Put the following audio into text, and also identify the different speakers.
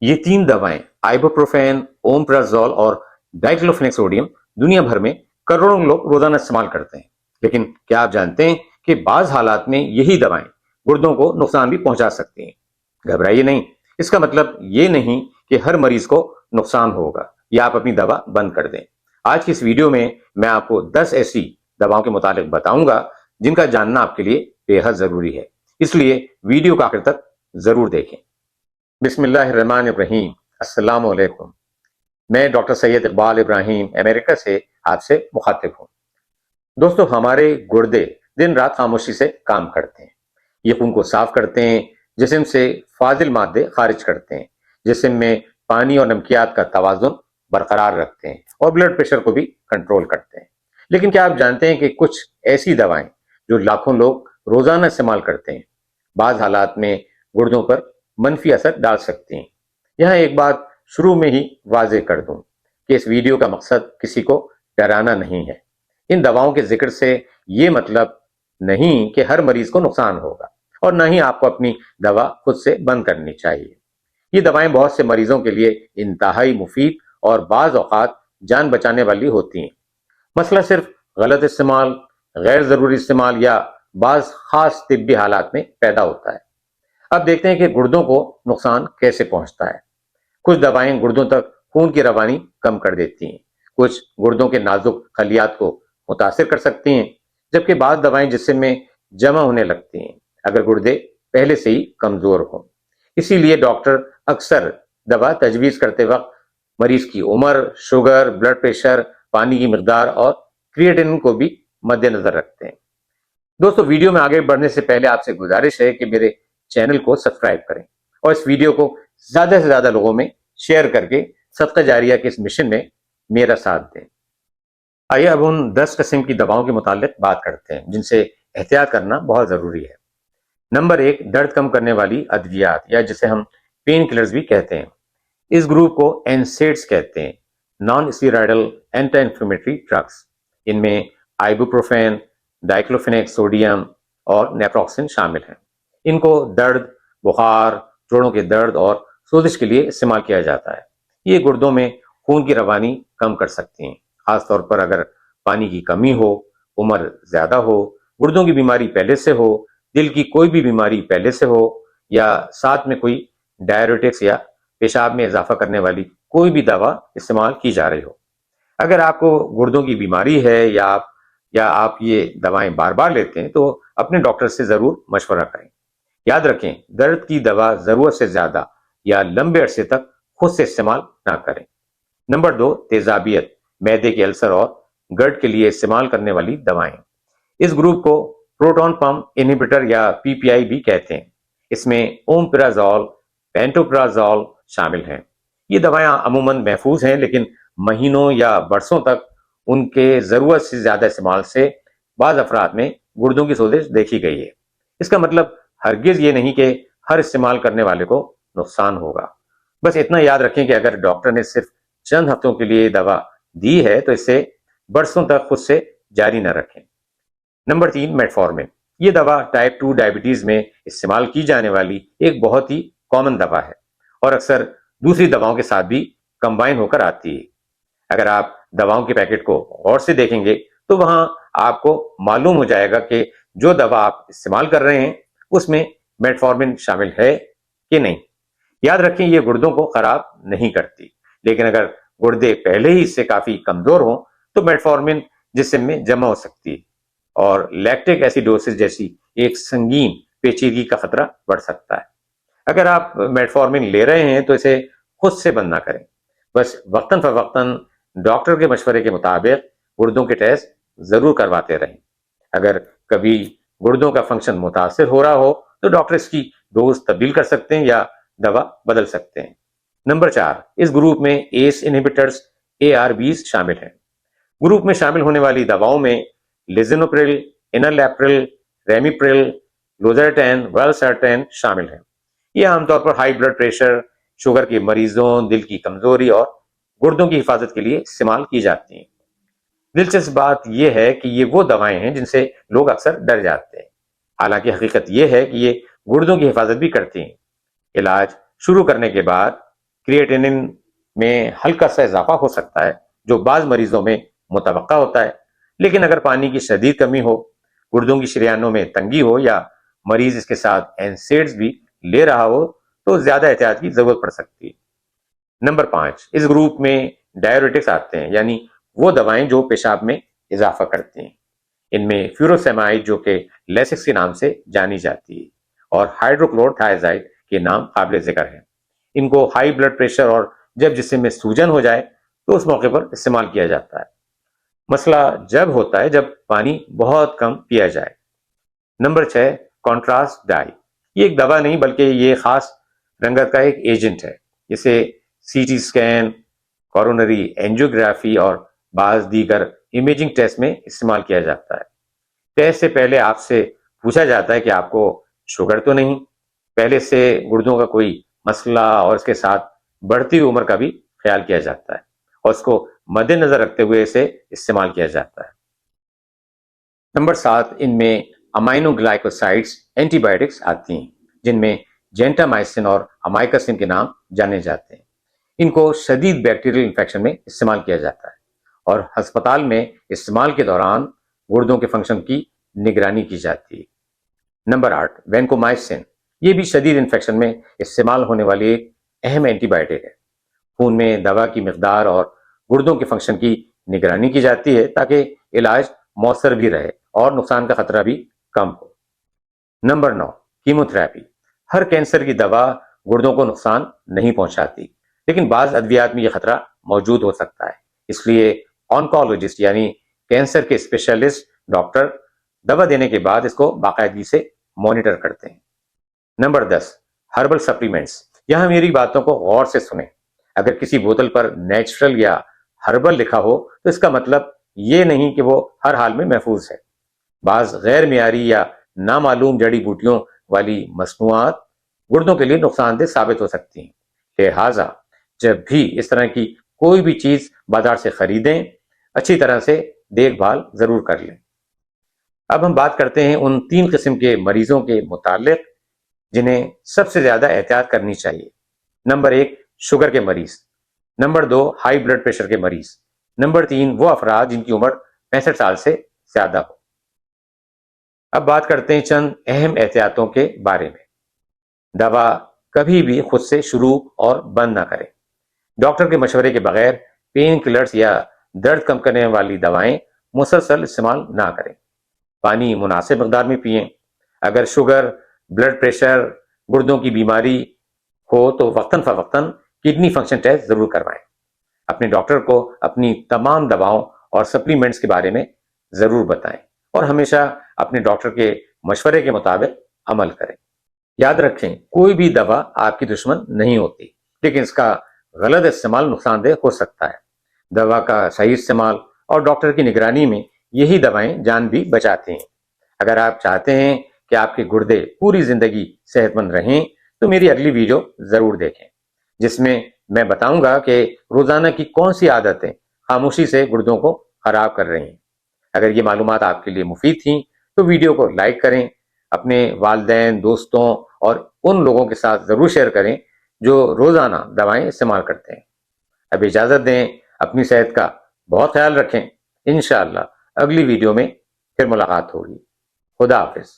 Speaker 1: یہ تین دوائیں آئبوپروفین، اومپرازول اور ڈائکلوفینیک سوڈیم دنیا بھر میں کروڑوں لوگ روزانہ استعمال کرتے ہیں، لیکن کیا آپ جانتے ہیں کہ بعض حالات میں یہی دوائیں گردوں کو نقصان بھی پہنچا سکتی ہیں؟ گھبرائیے نہیں، اس کا مطلب یہ نہیں کہ ہر مریض کو نقصان ہوگا یا آپ اپنی دوا بند کر دیں۔ آج کی اس ویڈیو میں آپ کو 10 ایسی دواؤں کے متعلق بتاؤں گا جن کا جاننا آپ کے لیے بے حد ضروری ہے، اس لیے ویڈیو کو آخر تک ضرور دیکھیں۔ بسم اللہ الرحمن الرحیم۔ السلام علیکم، میں ڈاکٹر سید اقبال ابراہیم امریکہ سے آپ سے مخاطب ہوں۔ دوستو، ہمارے گردے دن رات خاموشی سے کام کرتے ہیں۔ یہ خون کو صاف کرتے ہیں، جسم سے فاضل مادے خارج کرتے ہیں، جسم میں پانی اور نمکیات کا توازن برقرار رکھتے ہیں اور بلڈ پریشر کو بھی کنٹرول کرتے ہیں۔ لیکن کیا آپ جانتے ہیں کہ کچھ ایسی دوائیں جو لاکھوں لوگ روزانہ استعمال کرتے ہیں بعض حالات میں گردوں پر منفی اثر ڈال سکتی ہیں؟ یہاں ایک بات شروع میں ہی واضح کر دوں کہ اس ویڈیو کا مقصد کسی کو ڈرانا نہیں ہے۔ ان دواؤں کے ذکر سے یہ مطلب نہیں کہ ہر مریض کو نقصان ہوگا، اور نہ ہی آپ کو اپنی دوا خود سے بند کرنی چاہیے۔ یہ دوائیں بہت سے مریضوں کے لیے انتہائی مفید اور بعض اوقات جان بچانے والی ہوتی ہیں۔ مسئلہ صرف غلط استعمال، غیر ضروری استعمال یا بعض خاص طبی حالات میں پیدا ہوتا ہے۔ اب دیکھتے ہیں کہ گردوں کو نقصان کیسے پہنچتا ہے۔ کچھ دوائیں گردوں تک خون کی روانی کم کر دیتی ہیں، کچھ گردوں کے نازک خلیات کو متاثر کر سکتی ہیں، جبکہ بعض دوائیں جسم میں جمع ہونے لگتی ہیں اگر گردے پہلے سے ہی کمزور ہوں۔ اسی لیے ڈاکٹر اکثر دوا تجویز کرتے وقت مریض کی عمر، شوگر، بلڈ پریشر، پانی کی مقدار اور کریٹنن کو بھی مد نظر رکھتے ہیں۔ دوستو، ویڈیو میں آگے بڑھنے سے پہلے آپ سے گزارش ہے کہ میرے چینل کو سبسکرائب کریں اور اس ویڈیو کو زیادہ سے زیادہ لوگوں میں شیئر کر کے صدقہ جاریہ کے اس مشن میں میرا ساتھ دیں۔ آئیے اب ان 10 قسم کی دواؤں کے متعلق بات کرتے ہیں جن سے احتیاط کرنا بہت ضروری ہے۔ نمبر 1، درد کم کرنے والی ادویات یا جسے ہم پین کلرز بھی کہتے ہیں۔ اس گروپ کو NSAIDs کہتے ہیں، نان اسٹیرائڈل اینٹی انفلیمیٹری ڈرگس۔ ان میں آئبوپروفین، ڈائکلوفینیک سوڈیم اور نیپروکسن شامل ہیں۔ ان کو درد، بخار، جوڑوں کے درد اور سوزش کے لیے استعمال کیا جاتا ہے۔ یہ گردوں میں خون کی روانی کم کر سکتی ہیں، خاص طور پر اگر پانی کی کمی ہو، عمر زیادہ ہو، گردوں کی بیماری پہلے سے ہو، دل کی کوئی بھی بیماری پہلے سے ہو، یا ساتھ میں کوئی ڈائیورٹکس یا پیشاب میں اضافہ کرنے والی کوئی بھی دوا استعمال کی جا رہی ہو۔ اگر آپ کو گردوں کی بیماری ہے یا آپ یہ دوائیں بار بار لیتے ہیں تو اپنے ڈاکٹر سے ضرور مشورہ کریں۔ یاد رکھیں، درد کی دوا ضرورت سے زیادہ یا لمبے عرصے تک خود سے استعمال نہ کریں۔ نمبر 2، تیزابیت، معدے کے السر اور گرد کے لیے استعمال کرنے والی دوائیں۔ اس گروپ کو پروٹون پمپ انہیبیٹر یا PPI بھی کہتے ہیں۔ اس میں اومپرازول، پینٹوپرازول شامل ہیں۔ یہ دوائیں عموماً محفوظ ہیں، لیکن مہینوں یا برسوں تک ان کے ضرورت سے زیادہ استعمال سے بعض افراد میں گردوں کی سوزش دیکھی گئی ہے۔ اس کا مطلب ہرگز یہ نہیں کہ ہر استعمال کرنے والے کو نقصان ہوگا۔ بس اتنا یاد رکھیں کہ اگر ڈاکٹر نے صرف چند ہفتوں کے لیے دوا دی ہے تو اسے برسوں تک خود سے جاری نہ رکھیں۔ نمبر 3، میٹفورمن۔ یہ دوا ٹائپ 2 ڈائبٹیز میں استعمال کی جانے والی ایک بہت ہی کامن دوا ہے اور اکثر دوسری دواؤں کے ساتھ بھی کمبائن ہو کر آتی ہے۔ اگر آپ دواؤں کے پیکٹ کو غور سے دیکھیں گے تو وہاں آپ کو معلوم ہو جائے گا کہ جو دوا آپ استعمال کر رہے ہیں اس میں میٹفورمن شامل ہے کہ نہیں۔ یاد رکھیں، یہ گردوں کو خراب نہیں کرتی، لیکن اگر گردے پہلے ہی اس سے کافی کمزور ہوں تو میٹفورمن جسم میں جمع ہو سکتی ہے اور لیکٹک ایسیڈوسس جیسی ایک سنگین پیچیدگی کا خطرہ بڑھ سکتا ہے۔ اگر آپ میٹفورمن لے رہے ہیں تو اسے خود سے بند نہ کریں، بس وقتاً فوقتاً ڈاکٹر کے مشورے کے مطابق گردوں کے ٹیسٹ ضرور کرواتے رہیں۔ اگر کبھی گردوں کا فنکشن متاثر ہو رہا ہو تو ڈاکٹر اس کی ڈوز تبدیل کر سکتے ہیں یا دوا بدل سکتے ہیں۔ نمبر 4، اس گروپ میں ایس انہیبیٹرز ARBs شامل ہیں۔ گروپ میں شامل ہونے والی دواؤں میں لیزینوپریل، انالیپریل، ریمیپریل، لوزارٹین، والسارٹین شامل ہیں۔ یہ عام طور پر ہائی بلڈ پریشر، شوگر کے مریضوں، دل کی کمزوری اور گردوں کی حفاظت کے لیے استعمال کی جاتی ہیں۔ دلچسپ بات یہ ہے کہ یہ وہ دوائیں ہیں جن سے لوگ اکثر ڈر جاتے ہیں، حالانکہ حقیقت یہ ہے کہ یہ گردوں کی حفاظت بھی کرتی ہیں۔ علاج شروع کرنے کے بعد کریٹینن میں ہلکا سا اضافہ ہو سکتا ہے جو بعض مریضوں میں متوقع ہوتا ہے، لیکن اگر پانی کی شدید کمی ہو، گردوں کی شریانوں میں تنگی ہو یا مریض اس کے ساتھ NSAIDs بھی لے رہا ہو تو زیادہ احتیاط کی ضرورت پڑ سکتی ہے۔ نمبر 5، اس گروپ میں ڈائیوریٹکس آتے ہیں، یعنی وہ دوائیں جو پیشاب میں اضافہ کرتی ہیں۔ ان میں فیوروسیمائڈ جو کہ لیسکس کے نام سے جانی جاتی ہے اور ہائیڈروکلورتھائازائڈ کے نام قابل ذکر ہے۔ ان کو ہائی بلڈ پریشر اور جب جسم میں سوجن ہو جائے تو اس موقع پر استعمال کیا جاتا ہے۔ مسئلہ جب ہوتا ہے جب پانی بہت کم پیا جائے۔ نمبر 6، کانٹراسٹ ڈائی۔ یہ ایک دوا نہیں بلکہ یہ خاص رنگت کا ایک ایجنٹ ہے، جسے CT اسکین، کورونری اینجیوگرافی اور بعض دیگر امیجنگ ٹیسٹ میں استعمال کیا جاتا ہے۔ ٹیسٹ سے پہلے آپ سے پوچھا جاتا ہے کہ آپ کو شوگر تو نہیں، پہلے سے گردوں کا کوئی مسئلہ اور اس کے ساتھ بڑھتی ہوئی عمر کا بھی خیال کیا جاتا ہے اور اس کو مد نظر رکھتے ہوئے اسے استعمال کیا جاتا ہے۔ نمبر 7، ان میں امائنو گلائکوسائڈس اینٹی بائیوٹکس آتی ہیں، جن میں جینٹامائسن اور امائکسن کے نام جانے جاتے ہیں۔ ان کو شدید بیکٹیریل انفیکشن میں استعمال کیا جاتا ہے اور ہسپتال میں استعمال کے دوران گردوں کے فنکشن کی نگرانی کی جاتی ہے۔ نمبر 8، وینکومائسن۔ یہ بھی شدید انفیکشن میں استعمال ہونے والی ایک اہم اینٹی بائیوٹک ہے۔ خون میں دوا کی مقدار اور گردوں کے فنکشن کی نگرانی کی جاتی ہے تاکہ علاج مؤثر بھی رہے اور نقصان کا خطرہ بھی کم ہو۔ Number 9، chemotherapy. ہر کینسر کی دوا گردوں کو نقصان نہیں پہنچاتی، لیکن بعض ادویات میں یہ خطرہ موجود ہو سکتا ہے، اس لیے آنکولوجسٹ یعنی کینسر کے اسپیشلسٹ ڈاکٹر دوا دینے کے بعد اس کو باقاعدگی سے مانیٹر کرتے ہیں۔ Number 10، herbal supplements. یہاں میری باتوں کو غور سے سنیں۔ اگر کسی بوتل پر نیچرل یا ہربل لکھا ہو تو اس کا مطلب یہ نہیں کہ وہ ہر حال میں محفوظ ہے۔ بعض غیر معیاری یا نامعلوم جڑی بوٹیوں والی مصنوعات گردوں کے لیے نقصان دہ ثابت ہو سکتی ہیں، لہٰذا جب بھی اس طرح کی کوئی بھی چیز بازار سے خریدیں اچھی طرح سے دیکھ بھال ضرور کر لیں۔ اب ہم بات کرتے ہیں ان 3 قسم کے مریضوں کے متعلق جنہیں سب سے زیادہ احتیاط کرنی چاہیے۔ نمبر 1، شوگر کے مریض۔ نمبر 2، ہائی بلڈ پریشر کے مریض۔ نمبر 3، وہ افراد جن کی عمر 65 سال سے زیادہ ہو۔ اب بات کرتے ہیں چند اہم احتیاطوں کے بارے میں۔ دوا کبھی بھی خود سے شروع اور بند نہ کریں۔ ڈاکٹر کے مشورے کے بغیر پین کلرز یا درد کم کرنے والی دوائیں مسلسل استعمال نہ کریں۔ پانی مناسب مقدار میں پئیں۔ اگر شوگر، بلڈ پریشر، گردوں کی بیماری ہو تو وقتاً فوقتاً کڈنی فنکشن ٹیسٹ ضرور کروائیں۔ اپنے ڈاکٹر کو اپنی تمام دواؤں اور سپلیمنٹس کے بارے میں ضرور بتائیں اور ہمیشہ اپنے ڈاکٹر کے مشورے کے مطابق عمل کریں۔ یاد رکھیں، کوئی بھی دوا آپ کی دشمن نہیں ہوتی، لیکن اس کا غلط استعمال نقصان دہ ہو سکتا ہے۔ دوا کا صحیح استعمال اور ڈاکٹر کی نگرانی میں یہی دوائیں جان بھی بچاتی ہیں۔ اگر آپ چاہتے ہیں کہ آپ کے گردے پوری زندگی صحت مند رہیں تو میری اگلی ویڈیو ضرور دیکھیں، جس میں میں بتاؤں گا کہ روزانہ کی کون سی عادتیں خاموشی سے گردوں کو خراب کر رہی ہیں۔ اگر یہ معلومات آپ کے لیے مفید تھیں تو ویڈیو کو لائک کریں، اپنے والدین، دوستوں اور ان لوگوں کے ساتھ ضرور شیئر کریں جو روزانہ دوائیں استعمال کرتے ہیں۔ اب اجازت دیں، اپنی صحت کا بہت خیال رکھیں۔ انشاءاللہ اگلی ویڈیو میں پھر ملاقات ہوگی۔ خدا حافظ۔